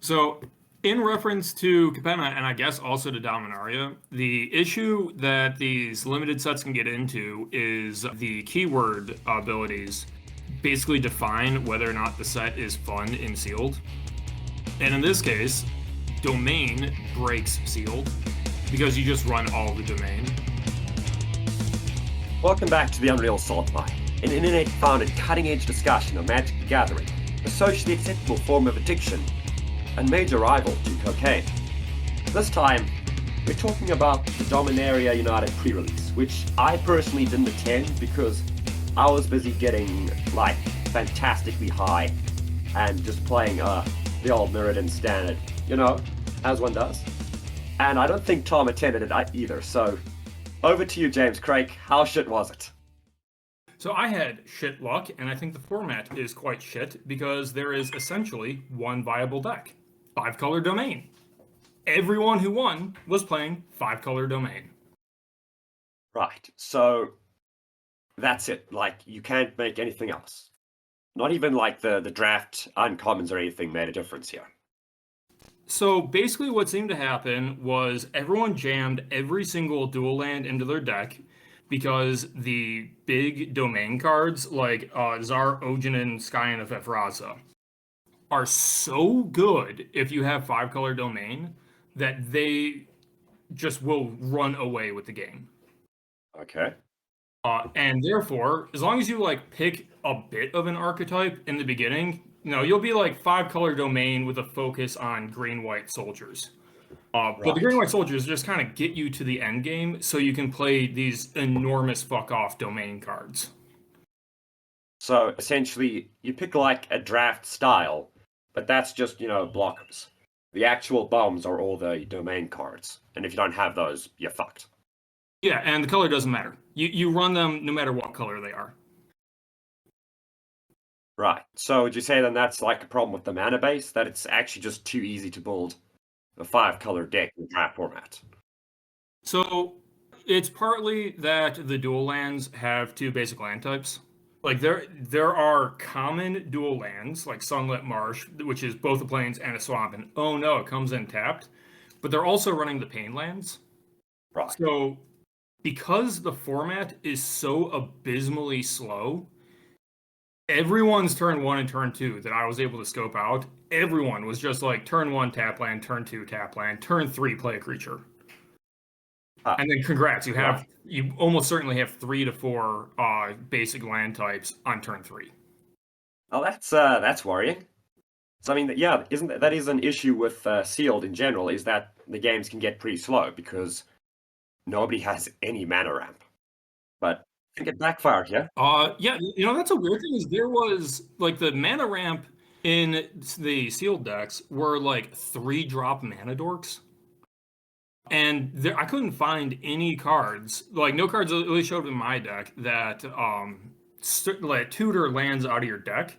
So, in reference to Capenna, and I guess also to Dominaria, the issue that these limited sets can get into is the keyword abilities basically define whether or not the set is fun in sealed. And in this case, domain breaks sealed because you just run all the domain. Welcome back to the Unreal Salt Mine, an internet-founded cutting-edge discussion of Magic the Gathering, a socially acceptable form of addiction, and major rival to cocaine. This time, we're talking about the Dominaria United Prerelease, which I personally didn't attend because I was busy getting, like, fantastically high and just playing the old Mirrodin standard, you know, as one does. And I don't think Tom attended it either, so over to you, James Krake. How shit was it? So I had shit luck, and I think the format is quite shit because there is essentially one viable deck. 5-color domain. Everyone who won was playing 5-color domain. Right, so that's it. Like, you can't make anything else. Not even like the draft uncommons or anything made a difference here. So basically what seemed to happen was everyone jammed every single dual land into their deck because the big domain cards like Zar, Ojanen, Skyan, and Fefraza are so good if you have 5-color domain that they just will run away with the game. Okay. And therefore, as long as you like pick a bit of an archetype in the beginning, you know, you'll be like 5-color domain with a focus on green-white soldiers. But the Right. green-white soldiers just kind of get you to the end game so you can play these enormous fuck-off domain cards. So essentially, you pick like a draft style, but that's just, you know, blockers. The actual bombs are all the domain cards, and if you don't have those, you're fucked. Yeah, and the color doesn't matter. You run them no matter what color they are. Right. So would you say then that's like a problem with the mana base, that it's actually just too easy to build a 5-color deck in draft format? So it's partly that the dual lands have 2 basic land types. Like there are common dual lands like Sunlit Marsh, which is both a plains and a swamp, and oh no, it comes in tapped. But they're also running the pain lands. Right. So because the format is so abysmally slow, everyone's turn 1 and turn 2 that I was able to scope out, everyone was just like turn 1 tap land, turn 2 tap land, turn 3 play a creature. And then congrats, you almost certainly have 3 to 4 basic land types on turn 3. Oh, that's worrying. So I mean, yeah, isn't that is an issue with sealed in general? Is that the games can get pretty slow because nobody has any mana ramp. But I think it backfired, yeah. Yeah, you know that's a weird thing is there was like the mana ramp in the sealed decks were like 3-drop mana dorks. And I couldn't find any cards, like no cards at least showed up in my deck that like tutor lands out of your deck,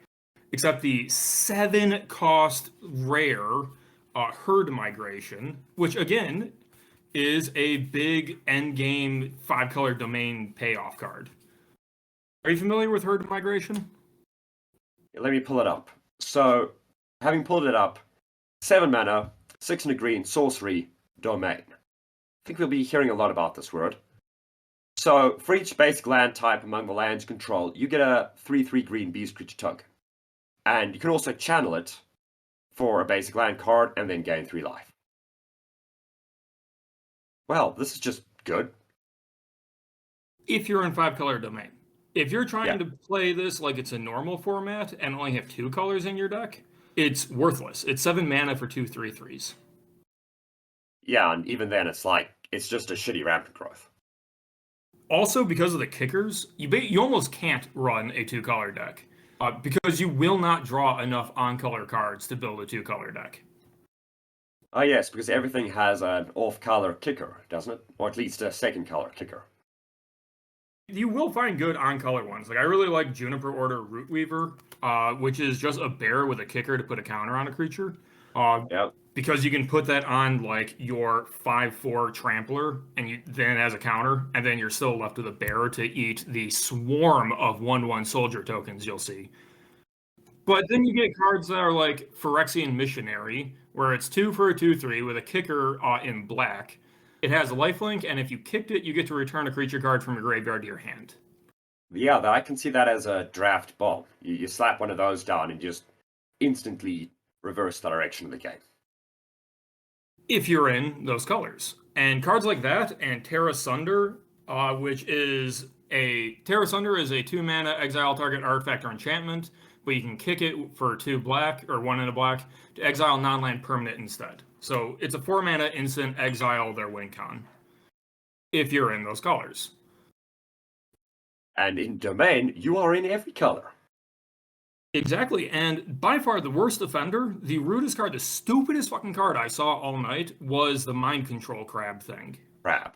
except the 7-cost rare herd migration, which again is a big end game 5-color domain payoff card. Are you familiar with herd migration? Let me pull it up. So, having pulled it up, 7 mana, 6 in a green, sorcery, domain. I think we'll be hearing a lot about this word. So, for each basic land type among the lands you control, you get a 3/3 green beast creature token. And you can also channel it for a basic land card and then gain 3 life. Well, this is just good. If you're in 5-color domain. If you're trying to play this like it's a normal format and only have 2 colors in your deck, it's worthless. It's 7 mana for 2 3/3s. Yeah, and even then it's like, it's just a shitty rampant growth. Also, because of the kickers, you almost can't run a 2-color deck because you will not draw enough on-color cards to build a 2-color deck. Oh yes, because everything has an off-color kicker, doesn't it? Or at least a second-color kicker. You will find good on-color ones. Like I really like Juniper Order Rootweaver, which is just a bear with a kicker to put a counter on a creature. Yep. Because you can put that on like your 5/4 trampler, and then as a counter, and then you're still left with a bear to eat the swarm of 1/1 soldier tokens you'll see. But then you get cards that are like Phyrexian Missionary, where it's 2 for a 2/3 with a kicker in black. It has a lifelink, and if you kicked it, you get to return a creature card from your graveyard to your hand. Yeah, I can see that as a draft bomb. You slap one of those down and just instantly reverse the direction of the game. If you're in those colors. And cards like that and Terra Sunder, which is Terra Sunder is a 2-mana exile target artifact or enchantment, but you can kick it for 2 black or 1 and a black to exile non-land permanent instead. So it's a 4-mana instant exile their win con. If you're in those colors. And in Domain, you are in every color. Exactly, and by far the worst offender, the rudest card, the stupidest fucking card I saw all night was the Mind Control Crab thing. Crab.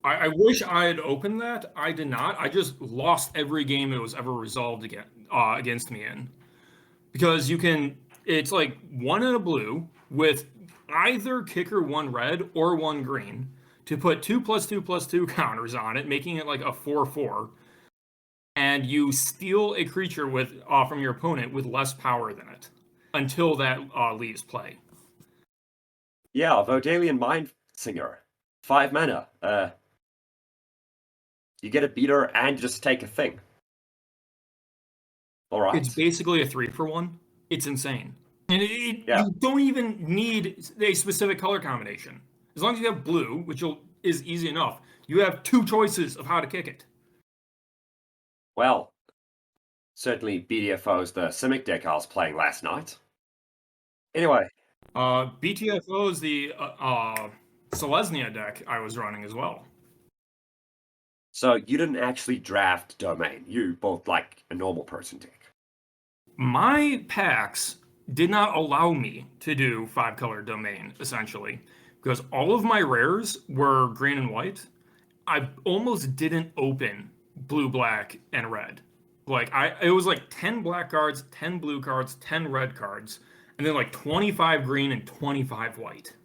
I wish I had opened that. I did not. I just lost every game it was ever resolved against me in. Because it's like 1 and a blue with either kicker 1 red or 1 green to put 2/2/2 counters on it, making it like a 4/4. And you steal a creature from your opponent with less power than it until that leaves play. Yeah, Vodalian Mind Singer. 5 mana. You get a beater and just take a thing. Alright. It's basically a 3-for-1. It's insane. And you don't even need a specific color combination. As long as you have blue, which is easy enough, you have 2 choices of how to kick it. Well, certainly BDFO's the Simic deck I was playing last night. Anyway. BTFO is the Selesnya deck I was running as well. So you didn't actually draft Domain. You both like a normal person deck. My packs did not allow me to do 5-color Domain, essentially. Because all of my rares were green and white. I almost didn't open blue, black, and red. It was like 10 black cards, 10 blue cards, 10 red cards, and then like 25 green and 25 white.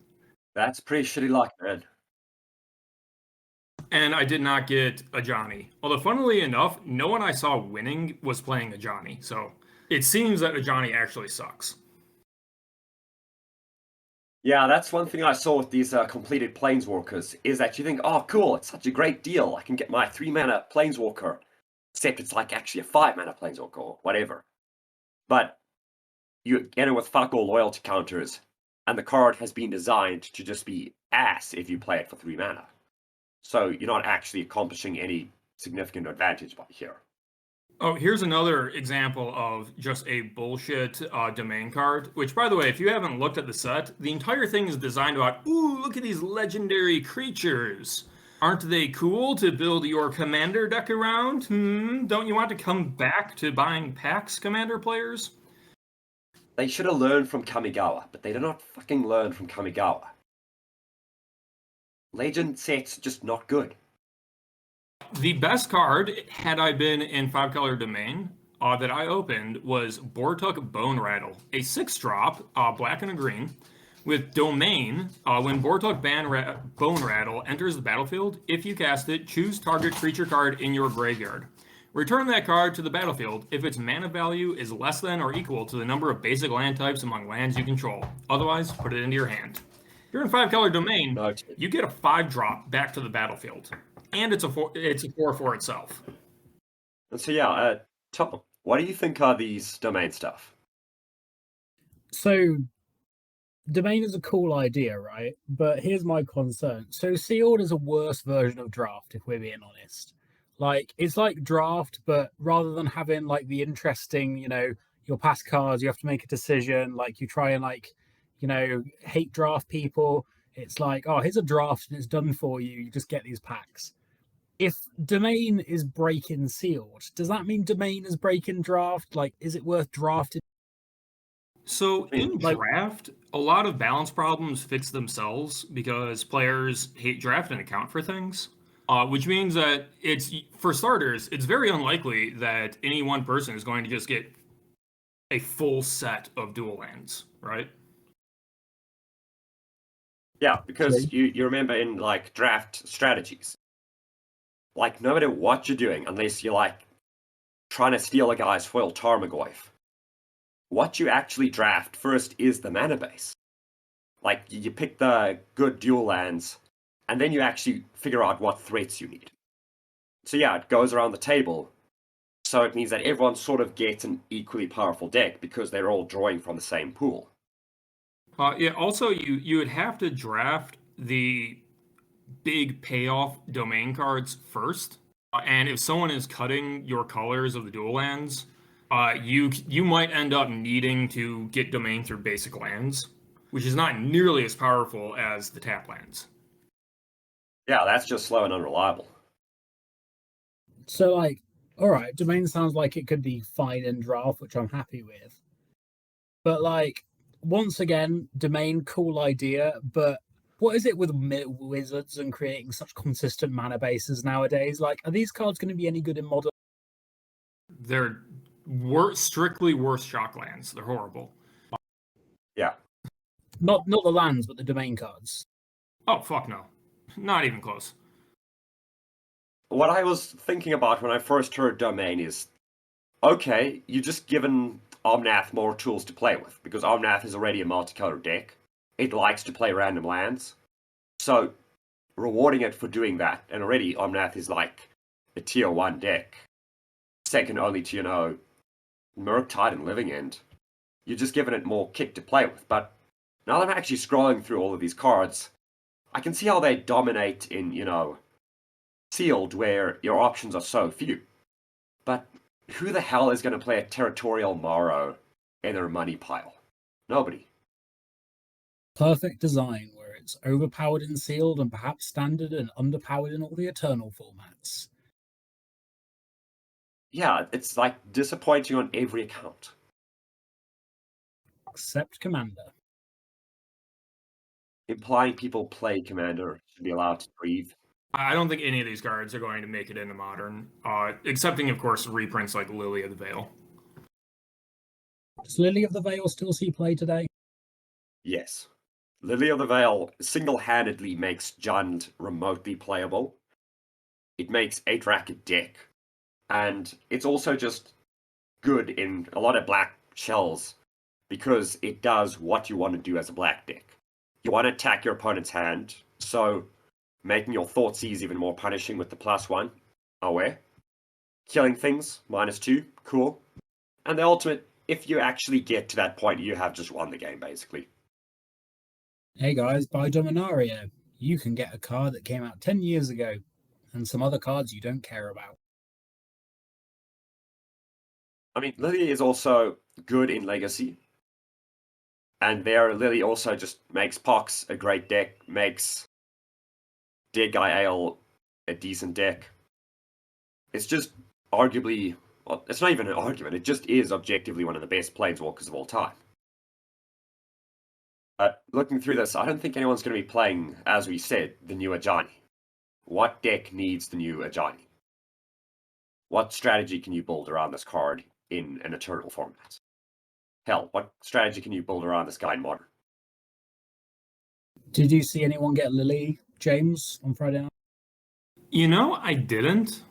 That's pretty shitty luck, man. And I did not get a Johnny. Although, funnily enough, no one I saw winning was playing a Johnny. So it seems that a Johnny actually sucks. Yeah, that's one thing I saw with these completed Planeswalkers, is that you think, oh cool, it's such a great deal, I can get my 3-mana Planeswalker, except it's like actually a 5-mana Planeswalker or whatever. But you get it with fuck all loyalty counters, and the card has been designed to just be ass if you play it for 3 mana. So you're not actually accomplishing any significant advantage by here. Oh, here's another example of just a bullshit domain card, which, by the way, if you haven't looked at the set, the entire thing is designed about, ooh, look at these legendary creatures. Aren't they cool to build your commander deck around? Don't you want to come back to buying packs, commander players? They should have learned from Kamigawa, but they did not fucking learn from Kamigawa. Legend sets just not good. The best card, had I been in 5-color domain, that I opened was Bortuk Bone Rattle, a 6-drop, black and a green, with domain. When Bortuk Bone Rattle enters the battlefield, if you cast it, choose target creature card in your graveyard. Return that card to the battlefield if its mana value is less than or equal to the number of basic land types among lands you control. Otherwise, put it into your hand. If you're in 5-color domain, you get a 5-drop back to the battlefield. And it's a 4/4 itself. So yeah, Tom, what do you think are these domain stuff? So, domain is a cool idea, right? But here's my concern. So, sealed is a worse version of draft, if we're being honest. Like, it's like draft, but rather than having like the interesting, your past cards, you have to make a decision. Like, you try and hate draft people. It's like, oh, here's a draft and it's done for you. You just get these packs. If domain is breaking sealed, does that mean domain is breaking draft? Like, is it worth drafting? So in draft, a lot of balance problems fix themselves because players hate draft and account for things. Which means that for starters, it's very unlikely that any one person is going to just get a full set of dual lands, right? Yeah, because you remember in like draft strategies, like no matter what you're doing, unless you're like trying to steal a guy's foil Tarmogoyf, what you actually draft first is the mana base. Like, you pick the good dual lands, and then you actually figure out what threats you need. So yeah, it goes around the table. So it means that everyone sort of gets an equally powerful deck because they're all drawing from the same pool. Yeah, also, you would have to draft the big payoff domain cards first. And if someone is cutting your colors of the dual lands, you might end up needing to get domain through basic lands, which is not nearly as powerful as the tap lands. Yeah, that's just slow and unreliable. So, like, all right, domain sounds like it could be fine in draft, which I'm happy with. But, like, once again, domain, cool idea, but what is it with wizards and creating such consistent mana bases nowadays? Like, are these cards going to be any good in modern? They're strictly worse shock lands. They're horrible. Yeah. Not the lands, but the domain cards. Oh, fuck no. Not even close. What I was thinking about when I first heard domain is, okay, you just given Omnath more tools to play with, because Omnath is already a multicolor deck. It likes to play random lands. So, rewarding it for doing that, and already Omnath is like a tier 1 deck, second only to, Murktide and Living End. You're just giving it more kick to play with. But now that I'm actually scrolling through all of these cards, I can see how they dominate in, Sealed, where your options are so few. But who the hell is going to play a Territorial Morrow in their money pile? Nobody. Perfect design where it's overpowered in sealed and perhaps standard and underpowered in all the eternal formats. Yeah, it's like disappointing on every account. Except Commander. Implying people play Commander should be allowed to breathe. I don't think any of these cards are going to make it into Modern, excepting, of course, reprints like Lily of the Veil. Does Lily of the Veil still see play today? Yes. Lily of the Veil single-handedly makes Jund remotely playable. It makes a Dracket deck. And it's also just good in a lot of black shells because it does what you want to do as a black deck. You want to attack your opponent's hand, so making your Thoughtseize even more punishing with the +1, aware. Killing things, -2, cool. And the ultimate, if you actually get to that point, you have just won the game, basically. Hey guys, buy Dominaria. You can get a card that came out 10 years ago, and some other cards you don't care about. I mean, Lily is also good in Legacy. And there, Lily also just makes Pox a great deck, makes Dead Guy Ale a decent deck. It's just arguably, well, it's not even an argument, it just is objectively one of the best Planeswalkers of all time. But looking through this, I don't think anyone's going to be playing, as we said, the new Ajani. What deck needs the new Ajani? What strategy can you build around this card in an Eternal format? Hell, what strategy can you build around this guy in Modern? Did you see anyone get Lily, James, on Friday night? I didn't.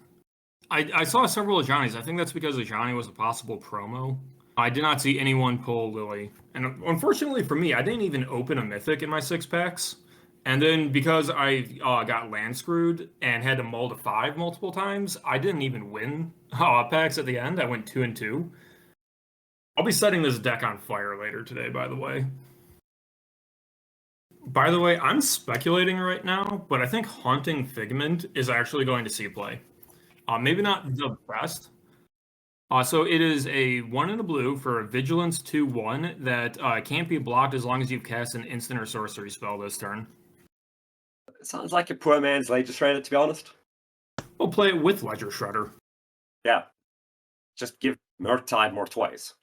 I saw several Ajani's. I think that's because Ajani was a possible promo. I did not see anyone pull Lily. And unfortunately for me, I didn't even open a Mythic in my 6-packs. And then because I got land screwed and had to mull to 5 multiple times, I didn't even win packs at the end. I went 2-2. I'll be setting this deck on fire later today, by the way. By the way, I'm speculating right now, but I think Haunting Figment is actually going to see play. Maybe not the best. So it is a 1 and a blue for a Vigilance 2/1 that can't be blocked as long as you've cast an instant or sorcery spell this turn. It sounds like a poor man's Ledger Shredder, to be honest. We'll play it with Ledger Shredder. Yeah. Just give Murktide more toys.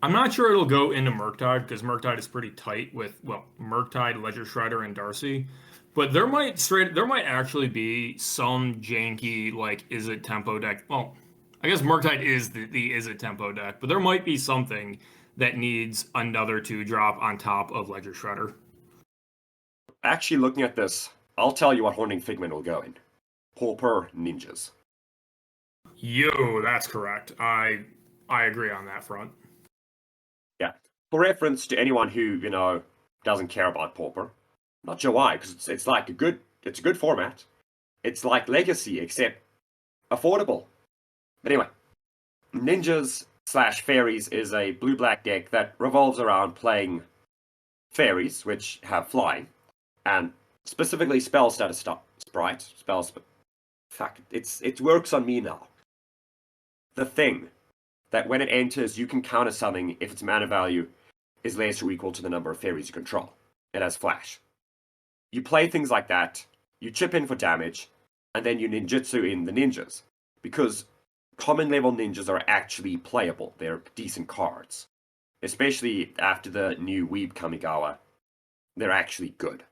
I'm not sure it'll go into Murktide because Murktide is pretty tight with, well, Murktide, Ledger Shredder, and Darcy. But there might actually be some janky, like, is it tempo deck? Well, I guess Murktide is the is it tempo deck, but there might be something that needs another 2-drop on top of Ledger Shredder. Actually, looking at this, I'll tell you what Haunting Figment will go in. Pauper Ninjas. Yo, that's correct. I agree on that front. Yeah. For reference to anyone who, doesn't care about Pauper, not sure why, because it's like it's a good format. It's like Legacy, except affordable. But anyway, Ninjas slash Fairies is a blue-black deck that revolves around playing fairies, which have flying, and specifically spells that are sprite spells. Fuck, it works on me now. The thing that when it enters, you can counter something if its mana value is less or equal to the number of fairies you control. It has flash. You play things like that, you chip in for damage, and then you ninjutsu in the ninjas. Because common level ninjas are actually playable. They're decent cards. Especially after the new Weeb Kamigawa. They're actually good.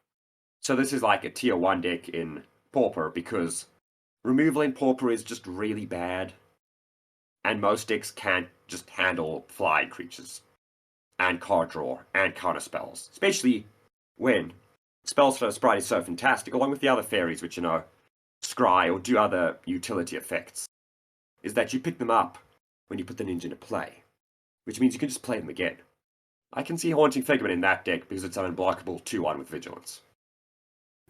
So this is like a tier 1 deck in Pauper because removal in Pauper is just really bad. And most decks can't just handle flying creatures. And card draw, and counter spells. Especially when spells for Sprite is so fantastic, along with the other fairies, which, scry or do other utility effects, is that you pick them up when you put the ninja into play. Which means you can just play them again. I can see Haunting Figment in that deck because it's an unblockable 2-1 with Vigilance.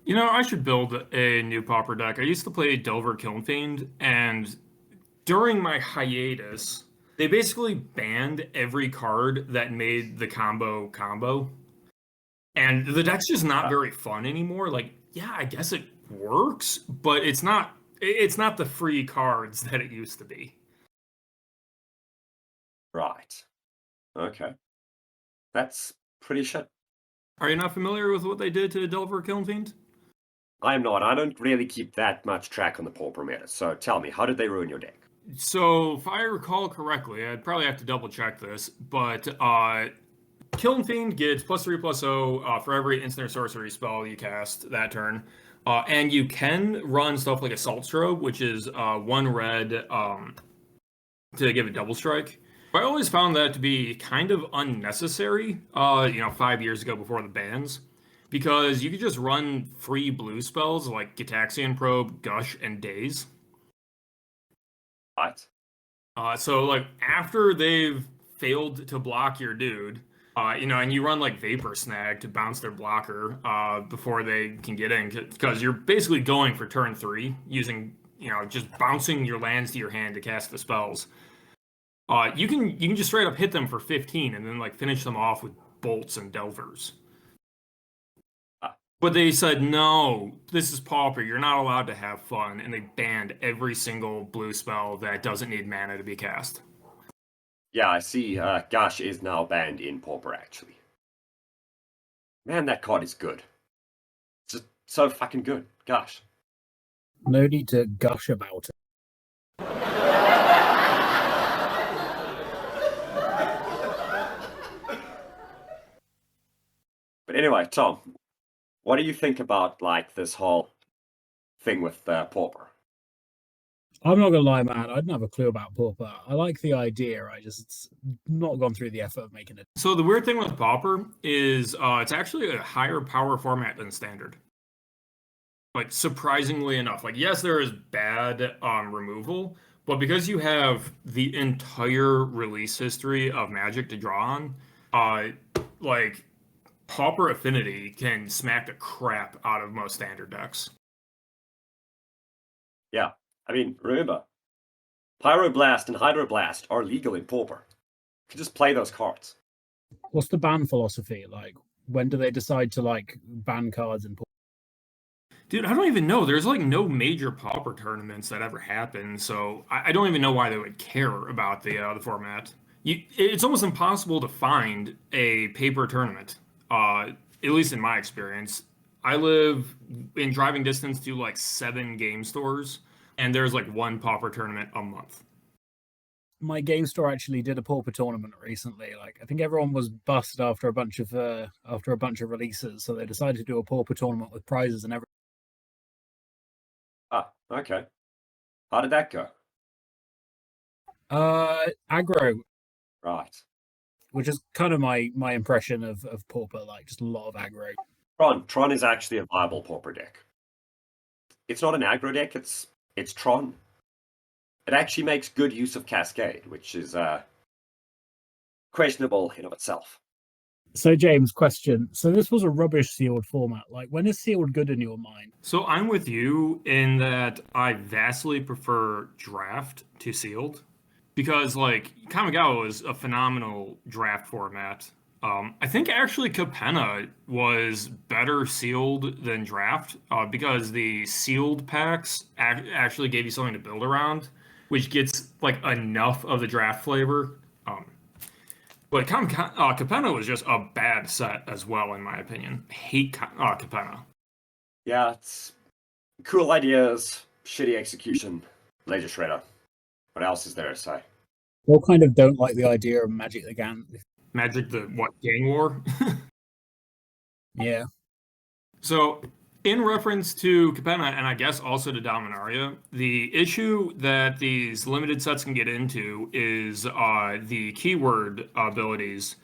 I should build a new Pauper deck. I used to play Delver Kiln Fiend, and during my hiatus, they basically banned every card that made the combo. And the deck's just not very fun anymore. Like, yeah, I guess it works, but it's not the free cards that it used to be. Right. Okay. That's pretty shit. Are you not familiar with what they did to Delver Kiln Fiend? I'm not. I don't really keep that much track on the Pauper meta. So tell me, how did they ruin your deck? So, if I recall correctly, I'd probably have to double check this, but Kiln Fiend gets +3/+0 for every instant or sorcery spell you cast that turn. And you can run stuff like Assault Strobe, which is 1 red to give a double strike. I always found that to be kind of unnecessary, 5 years ago before the bans, because you could just run free blue spells like Gitaxian Probe, Gush, and Daze. What? So, like, after they've failed to block your dude, and you run like Vapor Snag to bounce their blocker before they can get in, because you're basically going for turn 3 using, just bouncing your lands to your hand to cast the spells. You can just straight up hit them for 15 and then like finish them off with bolts and delvers. But they said, no, this is Pauper. You're not allowed to have fun. And they banned every single blue spell that doesn't need mana to be cast. Yeah, I see. Gush is now banned in Pauper, actually. Man, that card is good. It's just so fucking good. Gosh. No need to gush about it. But anyway, Tom, what do you think about like this whole thing with Pauper? I'm not gonna lie, man. I didn't have a clue about Pauper. I like the idea. I just not gone through the effort of making it. So the weird thing with Pauper is it's actually a higher power format than Standard. Like, surprisingly enough. Like, yes, there is bad removal, but because you have the entire release history of Magic to draw on, like, Pauper Affinity can smack the crap out of most Standard decks. Yeah, I mean, remember, Pyroblast and Hydroblast are legal in Pauper. You can just play those cards. What's the ban philosophy like? When do they decide to like ban cards in Pauper? Dude, I don't even know. There's like no major Pauper tournaments that ever happen, so I don't even know why they would care about the format. It's almost impossible to find a paper tournament, at least in my experience. I live in driving distance to like 7 game stores, and there's like 1 Pauper tournament a month. My game store actually did a Pauper tournament recently. Like, I think everyone was bust after a bunch of releases, so they decided to do a Pauper tournament with prizes and everything. Ah, okay. How did that go? Aggro, Right. which is kind of my impression of Pauper, like just a lot of aggro. Tron is actually a viable Pauper deck. It's not an aggro deck, it's Tron. It actually makes good use of Cascade, which is questionable in of itself. So, James, question. So, this was a rubbish sealed format. Like, when is sealed good in your mind? So I'm with you in that I vastly prefer draft to sealed because, like, Kamigawa was a phenomenal draft format. I think actually Capenna was better sealed than draft because the sealed packs actually gave you something to build around, which gets like enough of the draft flavor. But Capenna was just a bad set as well, in my opinion. I hate Capenna. Yeah, it's cool ideas, shitty execution, laser shredder. What else is there to say? What kind of don't like the idea of Magic the Gathering? Magic the what? Gang War? Yeah. So, in reference to Capenna, and I guess also to Dominaria, the issue that these limited sets can get into is the keyword abilities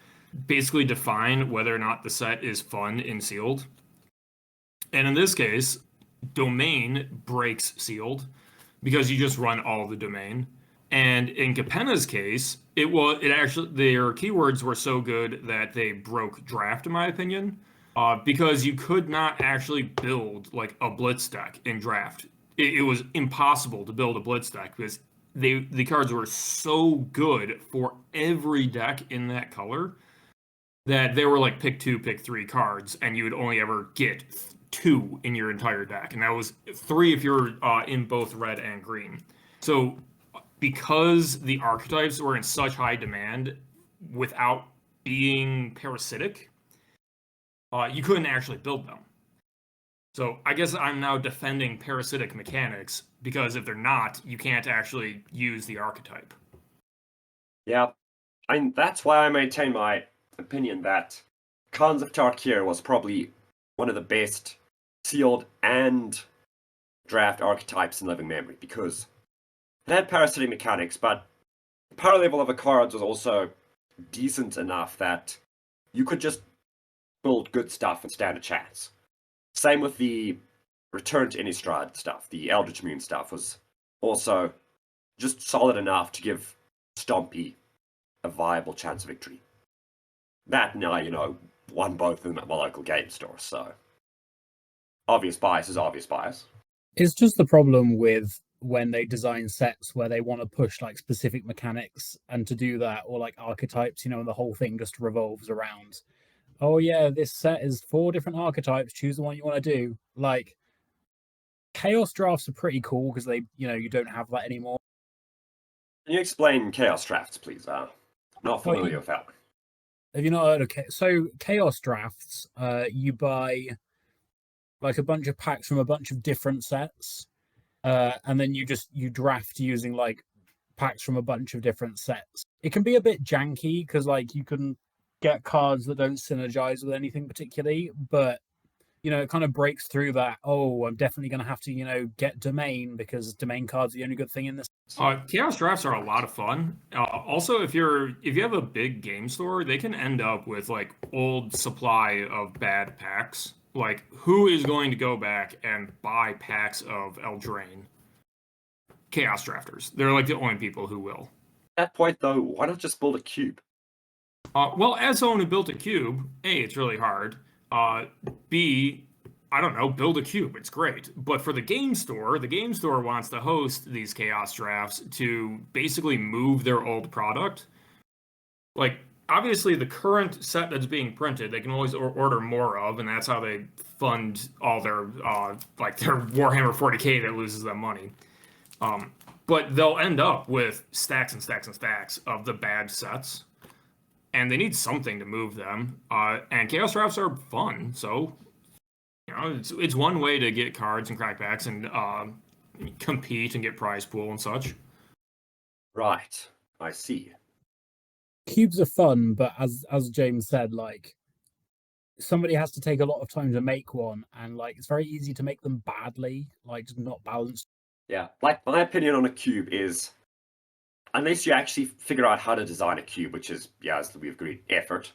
basically define whether or not the set is fun in sealed. And in this case, domain breaks sealed because you just run all of the domain. And in Capenna's case, it actually their keywords were so good that they broke draft, in my opinion, because you could not actually build like a blitz deck in draft. It was impossible to build a blitz deck because the cards were so good for every deck in that color that they were like pick 2, pick 3 cards, and you would only ever get 2 in your entire deck, and that was 3 if you're in both red and green. So because the archetypes were in such high demand without being parasitic, you couldn't actually build them. So I guess I'm now defending parasitic mechanics because if they're not, you can't actually use the archetype. Yeah, and that's why I maintain my opinion that Khans of Tarkir was probably one of the best sealed and draft archetypes in living memory because it had parasitic mechanics, but the power level of the cards was also decent enough that you could just build good stuff and stand a chance. Same with the Return to Innistrad stuff. The Eldritch Moon stuff was also just solid enough to give Stompy a viable chance of victory. That and I, won both of them at my local game store, so obvious bias is obvious bias. It's just the problem with when they design sets where they want to push like specific mechanics, and to do that, or like archetypes, and the whole thing just revolves around, oh yeah, this set is 4 different archetypes, choose the one you want to do. Like, chaos drafts are pretty cool because they, you don't have that anymore. Can you explain chaos drafts, please? Not familiar with that one. Have you not heard of so chaos drafts? You buy like a bunch of packs from a bunch of different sets, and then you draft using like packs from a bunch of different sets. It can be a bit janky because like you can get cards that don't synergize with anything particularly, but it kind of breaks through that. Oh, I'm definitely going to have to get domain because domain cards are the only good thing in this. Chaos drafts are a lot of fun. Also, if you have a big game store, they can end up with like old supply of bad packs. Like, who is going to go back and buy packs of Eldraine? Chaos drafters. They're like the only people who will. At that point, though, why not just build a cube? Well, as someone who built a cube, A, it's really hard. B, I don't know, build a cube. It's great. But for the game store wants to host these chaos drafts to basically move their old product. Like, obviously, the current set that's being printed, they can always order more of, and that's how they fund all their their Warhammer 40K that loses them money. But they'll end up with stacks and stacks and stacks of the bad sets, and they need something to move them. And chaos drafts are fun, so it's one way to get cards and crackbacks and compete and get prize pool and such. Right, I see. Cubes are fun, but as James said, like, somebody has to take a lot of time to make one, and like it's very easy to make them badly, like just not balanced. Yeah, like my opinion on a cube is, unless you actually figure out how to design a cube, which is, as we've agreed, effort,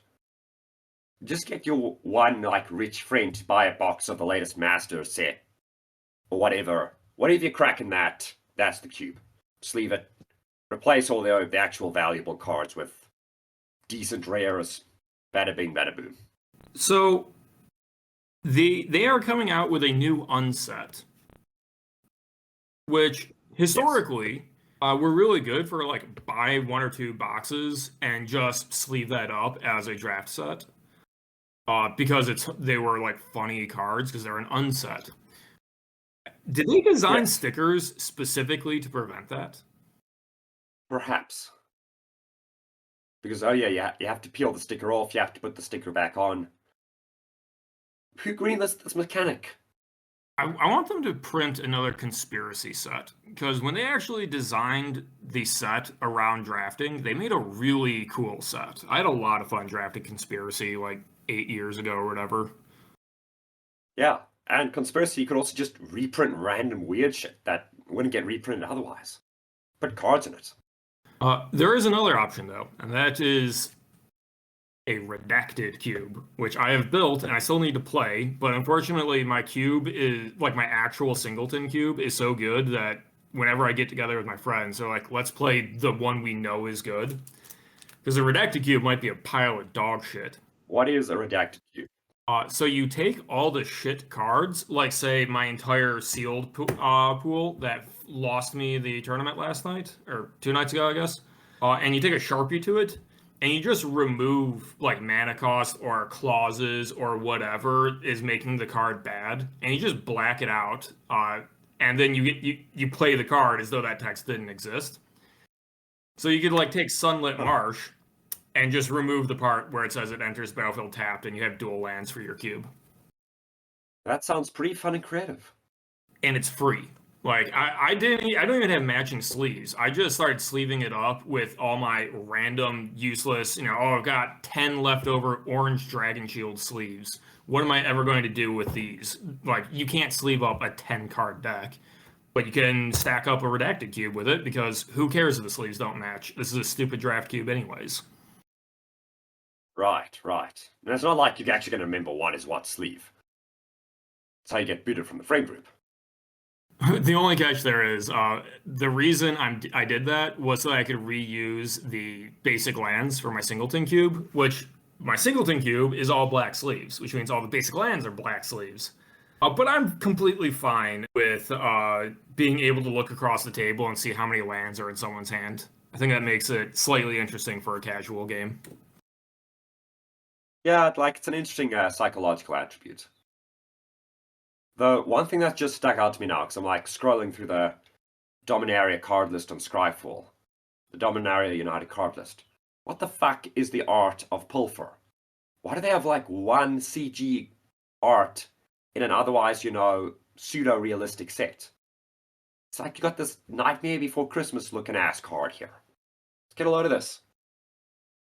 just get your one like rich friend to buy a box of the latest master set or whatever. Whatever you crack in that's the cube. Just leave it. Replace all the actual valuable cards with decent rares, bada bing, bada boom. So they are coming out with a new unset, which historically were really good for like buy 1 or 2 boxes and just sleeve that up as a draft set. Because they were like funny cards because they're an unset. Did they design stickers specifically to prevent that? Perhaps. Because, oh yeah, you have to peel the sticker off, you have to put the sticker back on. Who greenlit this mechanic? I want them to print another conspiracy set, because when they actually designed the set around drafting, they made a really cool set. I had a lot of fun drafting conspiracy like 8 years ago or whatever. Yeah, and conspiracy, you could also just reprint random weird shit that wouldn't get reprinted otherwise. Put cards in it. There is another option though, and that is a redacted cube, which I have built and I still need to play, but unfortunately my cube is, like my actual singleton cube is so good that whenever I get together with my friends, they're like, let's play the one we know is good. Because a redacted cube might be a pile of dog shit. What is a redacted cube? So you take all the shit cards, like say my entire sealed pool that lost me the tournament last night, or 2 nights ago, I guess, and you take a Sharpie to it, and you just remove like mana cost or clauses or whatever is making the card bad, and you just black it out, and then you play the card as though that text didn't exist. So you could like take Sunlit Marsh and just remove the part where it says it enters battlefield tapped, and you have dual lands for your cube. That sounds pretty fun and creative. And it's free. Like I don't even have matching sleeves. I just started sleeving it up with all my random useless, I've got 10 leftover orange Dragon Shield sleeves. What am I ever going to do with these? Like, you can't sleeve up a 10 card deck, but you can stack up a redacted cube with it, because who cares if the sleeves don't match? This is a stupid draft cube anyways. Right. And it's not like you're actually going to remember what is what sleeve. That's how you get booted from the frame group. The only catch there is the reason I did that was so that I could reuse the basic lands for my singleton cube, which my singleton cube is all black sleeves, which means all the basic lands are black sleeves. But I'm completely fine with being able to look across the table and see how many lands are in someone's hand. I think that makes it slightly interesting for a casual game. Yeah, like it's an interesting psychological attribute. The one thing that just stuck out to me now, because I'm like scrolling through the Dominaria card list on Scryfall, the Dominaria United card list. What the fuck is the art of Pauper? Why do they have like one CG art in an otherwise, pseudo-realistic set? It's like you got this Nightmare Before Christmas looking ass card here. Let's get a load of this.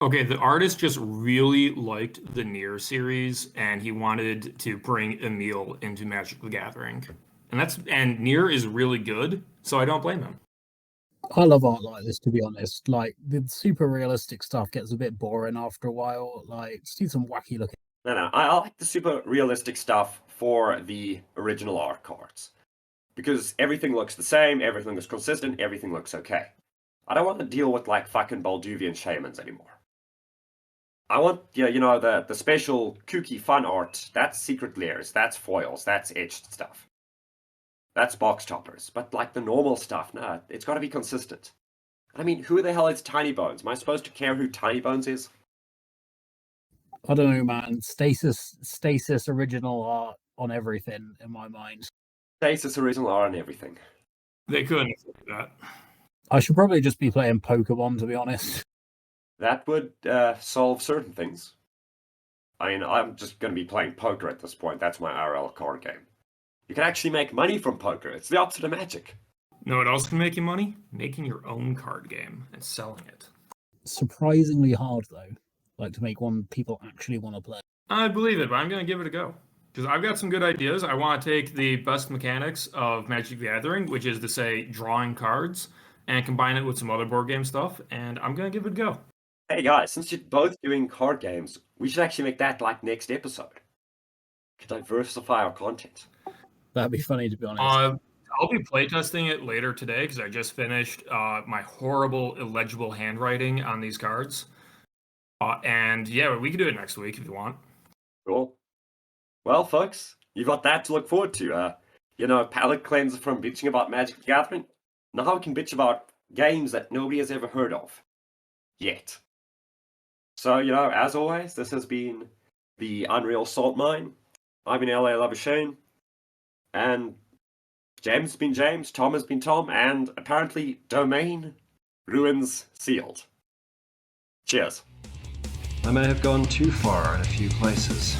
Okay, the artist just really liked the Nier series, and he wanted to bring Emil into Magic the Gathering. And Nier is really good, so I don't blame him. I love art like this, to be honest. Like, the super realistic stuff gets a bit boring after a while. Like, just need some wacky looking. No, I like the super realistic stuff for the original art cards. Because everything looks the same, everything is consistent, everything looks okay. I don't want to deal with like fucking Balduvian shamans anymore. I want, the special kooky fun art. That's secret layers, that's foils, that's etched stuff. That's box toppers. But like the normal stuff, no, it's got to be consistent. I mean, who the hell is Tiny Bones? Am I supposed to care who Tiny Bones is? I don't know, man. Stasis original art on everything in my mind. Stasis original art on everything. They couldn't do that. I should probably just be playing Pokemon, to be honest. That would solve certain things. I mean, I'm just going to be playing poker at this point. That's my IRL card game. You can actually make money from poker. It's the opposite of magic. No, what else can make you money? Making your own card game and selling it. Surprisingly hard, though. Like, to make one people actually want to play. I believe it, but I'm going to give it a go. Because I've got some good ideas. I want to take the best mechanics of Magic the Gathering, which is to say drawing cards, and combine it with some other board game stuff, and I'm going to give it a go. Hey guys, since you're both doing card games, we should actually make that like next episode. We could diversify our content. That'd be funny, to be honest. I'll be playtesting it later today, because I just finished my horrible illegible handwriting on these cards. And yeah, we can do it next week if you want. Cool. Well, folks, you've got that to look forward to. Palate cleanser from bitching about Magic the Gathering. Now we can bitch about games that nobody has ever heard of. Yet. So, as always, this has been the Unreal Salt Mine. I've been LA Labuschagne. And James has been James, Tom has been Tom, and apparently Domain Ruins Sealed. Cheers. I may have gone too far in a few places.